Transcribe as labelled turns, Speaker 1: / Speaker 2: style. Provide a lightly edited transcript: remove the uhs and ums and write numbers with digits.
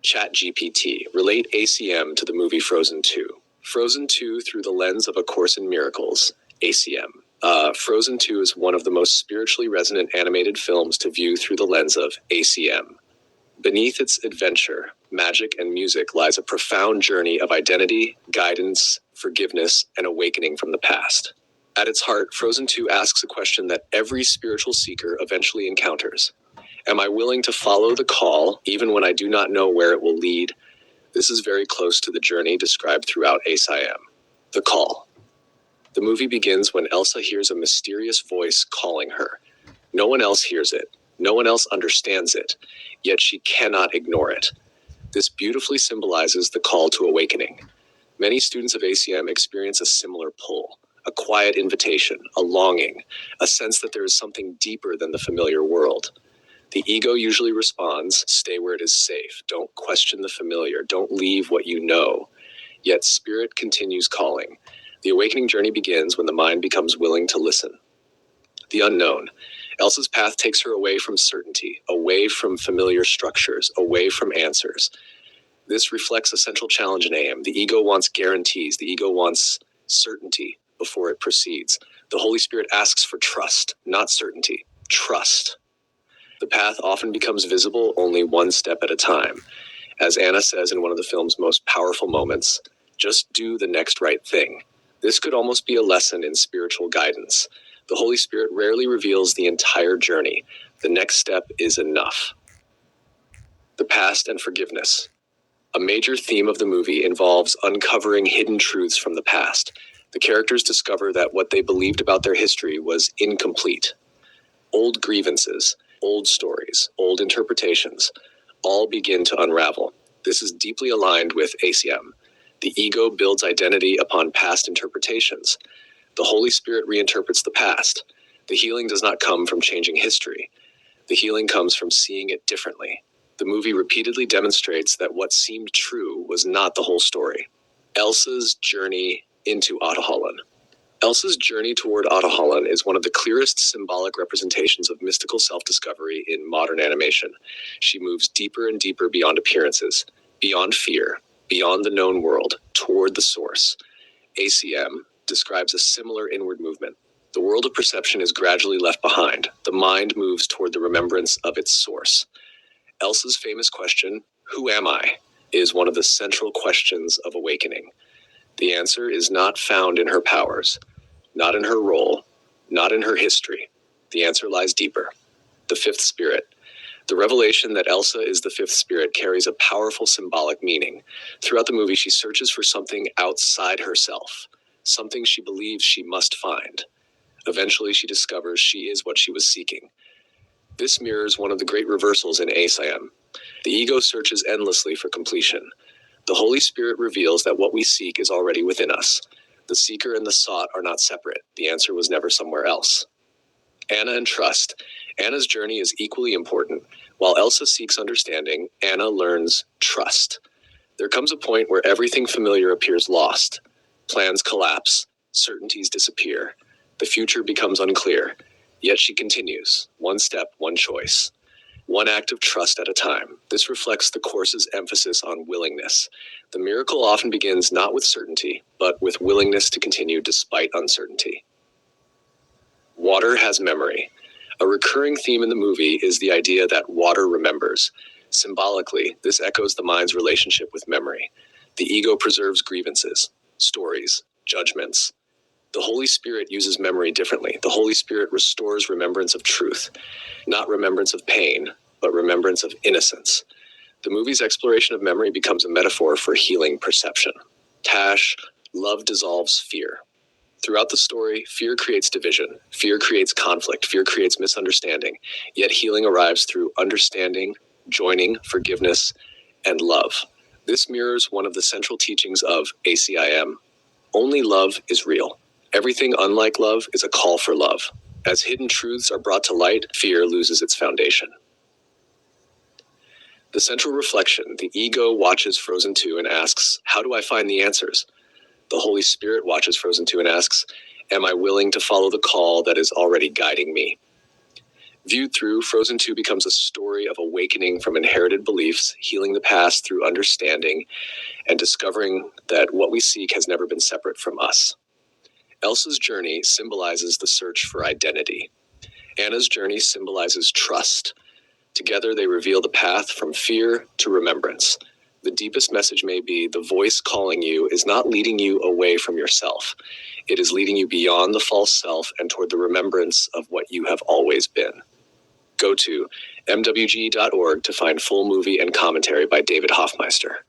Speaker 1: ChatGPT, relate ACM to the movie Frozen 2. Frozen 2 through the lens of A Course in Miracles, ACM. Frozen 2 is one of the most spiritually resonant animated films to view through the lens of ACM. Beneath its adventure, magic, and music lies a profound journey of identity, guidance, forgiveness, and awakening from the past. At its heart, Frozen 2 asks a question that every spiritual seeker eventually encounters. Am I willing to follow the call, even when I do not know where it will lead? This is very close to the journey described throughout ACIM. The call. The movie begins when Elsa hears a mysterious voice calling her. No one else hears it. No one else understands it, yet she cannot ignore it. This beautifully symbolizes the call to awakening. Many students of ACM experience a similar pull, a quiet invitation, a longing, a sense that there is something deeper than the familiar world. The ego usually responds, stay where it is safe, don't question the familiar, don't leave what you know. Yet spirit continues calling. The awakening journey begins when the mind becomes willing to listen. The unknown. Elsa's path takes her away from certainty, away from familiar structures, away from answers. This reflects a central challenge in AM. The ego wants guarantees. The ego wants certainty before it proceeds. The Holy Spirit asks for trust, not certainty. Trust. The path often becomes visible only one step at a time. As Anna says in one of the film's most powerful moments, just do the next right thing. This could almost be a lesson in spiritual guidance. The Holy Spirit rarely reveals the entire journey. The next step is enough. The past and forgiveness. A major theme of the movie involves uncovering hidden truths from the past. The characters discover that what they believed about their history was incomplete. Old grievances, old stories, old interpretations, all begin to unravel. This is deeply aligned with ACM. The ego builds identity upon past interpretations. The Holy Spirit reinterprets the past. The healing does not come from changing history. The healing comes from seeing it differently. The movie repeatedly demonstrates that what seemed true was not the whole story. Elsa's journey into Ahtohallan. Elsa's journey toward Ahtohallan is one of the clearest symbolic representations of mystical self-discovery in modern animation. She moves deeper and deeper beyond appearances, beyond fear, beyond the known world, toward the source. ACM describes a similar inward movement. The world of perception is gradually left behind. The mind moves toward the remembrance of its source. Elsa's famous question, "Who am I?" is one of the central questions of awakening. The answer is not found in her powers, not in her role, not in her history. The answer lies deeper. The fifth spirit. The revelation that Elsa is the fifth spirit carries a powerful symbolic meaning. Throughout the movie, she searches for something outside herself, something she believes she must find. Eventually, she discovers she is what she was seeking. This mirrors one of the great reversals in ACIM. The ego searches endlessly for completion. The Holy Spirit reveals that what we seek is already within us. The seeker and the sought are not separate. The answer was never somewhere else. Anna and trust. Anna's journey is equally important. While Elsa seeks understanding, Anna learns trust. There comes a point where everything familiar appears lost. Plans collapse. Certainties disappear. The future becomes unclear. Yet she continues. One step, one choice. One act of trust at a time. This reflects the course's emphasis on willingness. The miracle often begins not with certainty, but with willingness to continue despite uncertainty. Water has memory. A recurring theme in the movie is the idea that water remembers. Symbolically, this echoes the mind's relationship with memory. The ego preserves grievances, stories, judgments. The Holy Spirit uses memory differently. The Holy Spirit restores remembrance of truth, not remembrance of pain, but remembrance of innocence. The movie's exploration of memory becomes a metaphor for healing perception. Tash, love dissolves fear. Throughout the story, fear creates division, fear creates conflict, fear creates misunderstanding, yet healing arrives through understanding, joining, forgiveness, and love. This mirrors one of the central teachings of ACIM. Only love is real. Everything unlike love is a call for love. As hidden truths are brought to light, fear loses its foundation. The central reflection, the ego watches Frozen 2 and asks, how do I find the answers? The Holy Spirit watches Frozen 2 and asks, am I willing to follow the call that is already guiding me? Viewed through, Frozen 2 becomes a story of awakening from inherited beliefs, healing the past through understanding, and discovering that what we seek has never been separate from us. Elsa's journey symbolizes the search for identity. Anna's journey symbolizes trust. Together, they reveal the path from fear to remembrance. The deepest message may be the voice calling you is not leading you away from yourself. It is leading you beyond the false self and toward the remembrance of what you have always been. Go to mwg.org to find full movie and commentary by David Hoffmeister.